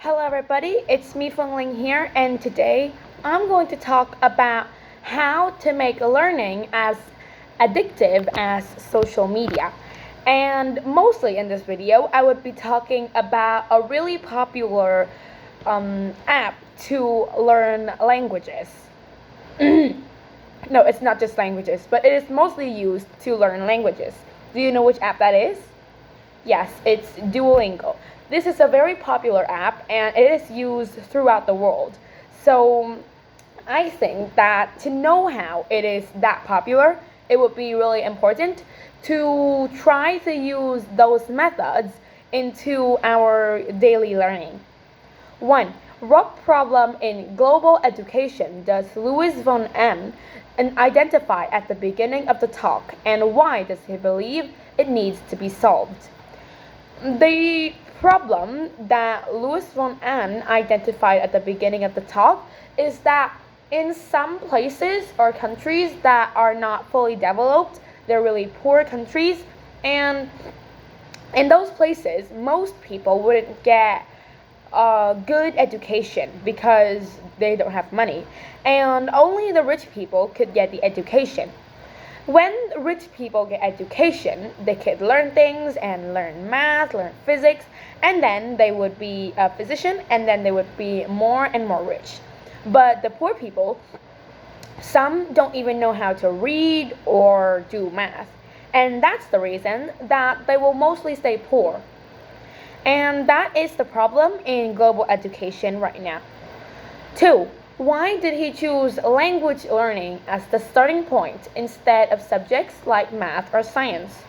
Hello everybody, it's me Linh here, and today I'm going to talk about how to make learning as addictive as social media. And mostly in this video, I would be talking about a really popular app to learn languages. No, it's not just languages, but it is mostly used to learn languages. Do you know which app that is? Yes, it's Duolingo. This is a very popular app and it is used throughout the world. So I think that to know how it is that popular, it would be really important to try to use those methods into our daily learning. 1. What problem in global education does Luis von Ahn identify at the beginning of the talk, and why does he believe it needs to be solved? The problem that Luis von Ahn identified at the beginning of the talk is that in some places or countries that are not fully developed, they're really poor countries, and in those places, most people wouldn't get a good education because they don't have money, and only the rich people could get the education. When rich people get education, they could learn things and learn math, learn physics, and then they would be a physician, and then they would be more and more rich. But the poor people, some don't even know how to read or do math, and that's the reason that they will mostly stay poor. And that is the problem in global education right now. 2. Why did he choose language learning as the starting point instead of subjects like math or science?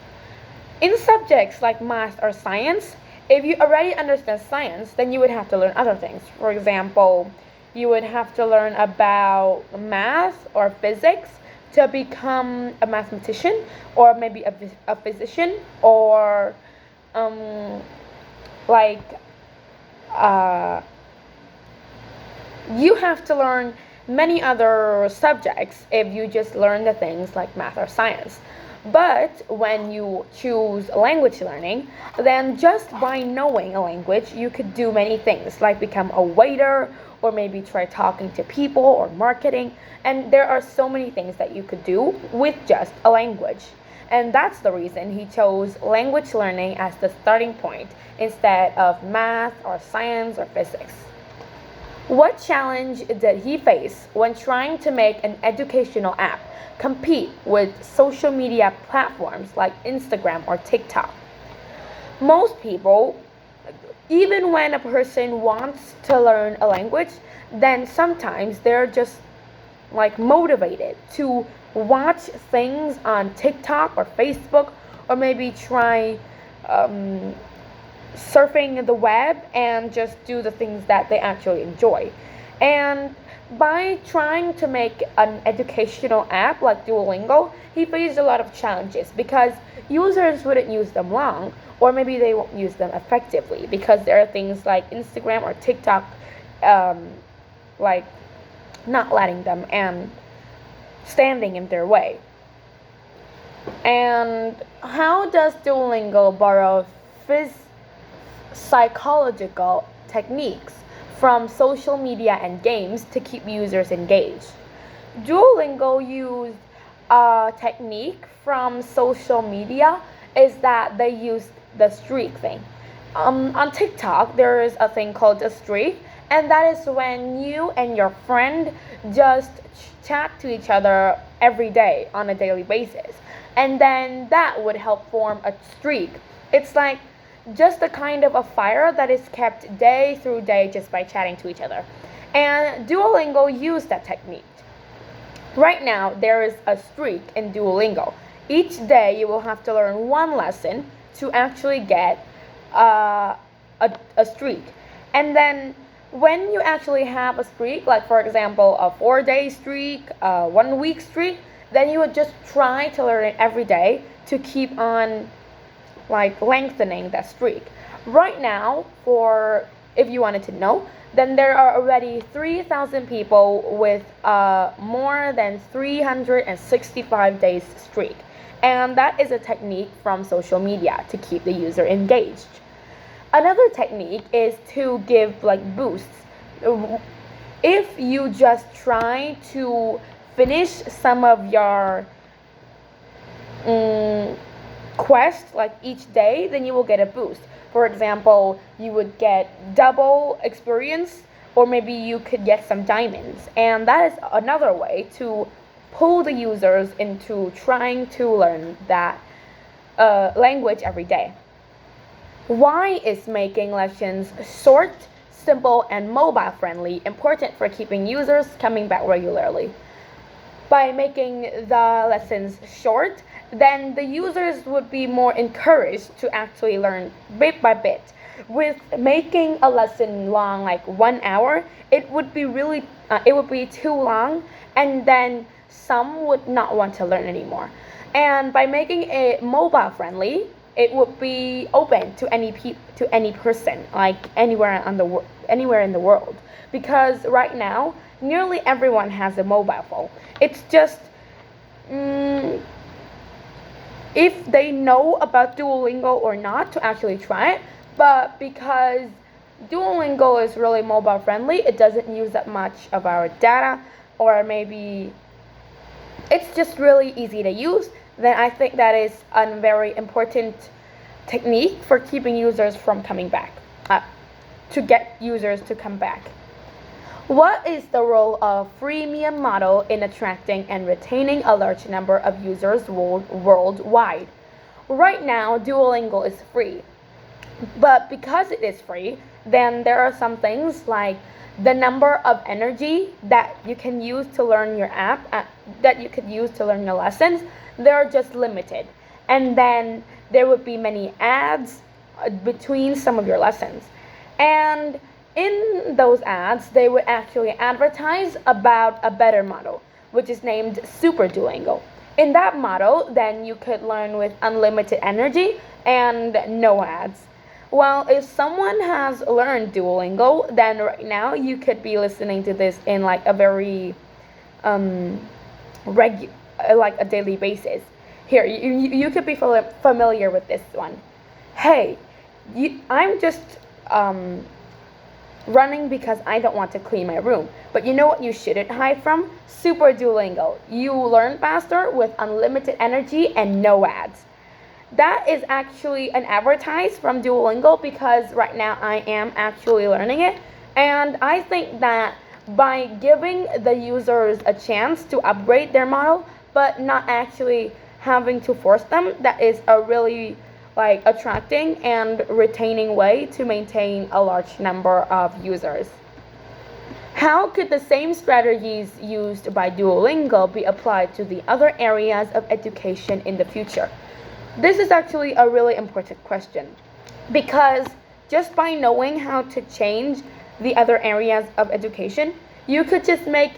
In subjects like math or science, if you already understand science, then you would have to learn other things. For example, you would have to learn about math or physics to become a mathematician, or maybe a physician, or like you have to learn many other subjects if you just learn the things like math or science. But when you choose language learning, then just by knowing a language, you could do many things, like become a waiter, or maybe try talking to people or marketing. And there are so many things that you could do with just a language. And that's the reason he chose language learning as the starting point instead of math or science or physics. What challenge did he face when trying to make an educational app compete with social media platforms like Instagram or TikTok? Most people, even when a person wants to learn a language, then sometimes they're just like motivated to watch things on TikTok or Facebook, or maybe try surfing the web and just do the things that they actually enjoy. And by trying to make an educational app like Duolingo, he faced a lot of challenges because users wouldn't use them long, or maybe they won't use them effectively because there are things like Instagram or TikTok like not letting them and standing in their way. And how does Duolingo borrow psychological techniques from social media and games to keep users engaged? Duolingo used a technique from social media is that they used the streak thing. On TikTok, there is a thing called a streak, and that is when you and your friend just chat to each other every day on a daily basis. And then that would help form a streak. It's like just a kind of a fire that is kept day through day just by chatting to each other. And Duolingo used that technique. Right now, there is a streak in Duolingo. Each day, you will have to learn one lesson to actually get a streak. And then when you actually have a streak, like for example, a 4-day streak, a 1-week streak, then you would just try to learn it every day to keep on like lengthening that streak. Right now, for if you wanted to know, then there are already 3,000 people with more than 365 days streak. And that is a technique from social media to keep the user engaged. Another technique is to give like boosts. If you just try to finish some of your quest like each day, then you will get a boost. For example, you would get double experience, or maybe you could get some diamonds, and that is another way to pull the users into trying to learn that language every day. Why is making lessons short, simple, and mobile friendly important for keeping users coming back regularly? By making the lessons short, then the users would be more encouraged to actually learn bit by bit. With making a lesson long, like 1 hour, it would be too long, and then some would not want to learn anymore. And by making it mobile friendly, it would be open to any person, like anywhere in the world. Because right now, nearly everyone has a mobile phone. It's just if they know about Duolingo or not to actually try it. But because Duolingo is really mobile friendly, it doesn't use that much of our data, or maybe it's just really easy to use, then I think that is a very important technique for keeping users from coming back, to get users to come back. What is the role of freemium model in attracting and retaining a large number of users worldwide? Right now, Duolingo is free. But because it is free, then there are some things like the number of energy that you can use to learn your that you could use to learn your lessons, they're just limited. And then there would be many ads between some of your lessons. And in those ads, they would actually advertise about a better model, which is named Super Duolingo. In that model, then you could learn with unlimited energy and no ads. Well, if someone has learned Duolingo, then right now you could be listening to this in like a very like a daily basis. Here, you could be familiar with this one. Hey, I'm just running because I don't want to clean my room. But you know what you shouldn't hide from? Super Duolingo. You learn faster with unlimited energy and no ads. That is actually an advertise from Duolingo, because right now I am actually learning it. And I think that by giving the users a chance to upgrade their model, but not actually having to force them, that is a really like attracting and retaining way to maintain a large number of users. How could the same strategies used by Duolingo be applied to the other areas of education in the future? This is actually a really important question, because just by knowing how to change the other areas of education, you could just make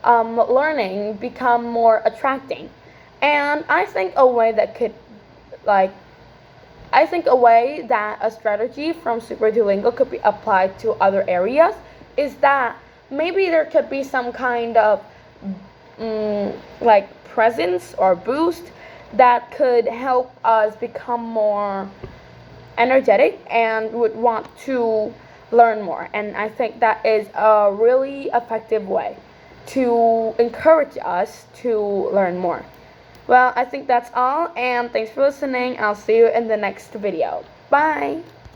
learning become more attracting. And I think a way that a strategy from Super Duolingo could be applied to other areas is that maybe there could be some kind of like presence or boost that could help us become more energetic and would want to learn more. And I think that is a really effective way to encourage us to learn more. Well, I think that's all, and thanks for listening. I'll see you in the next video. Bye!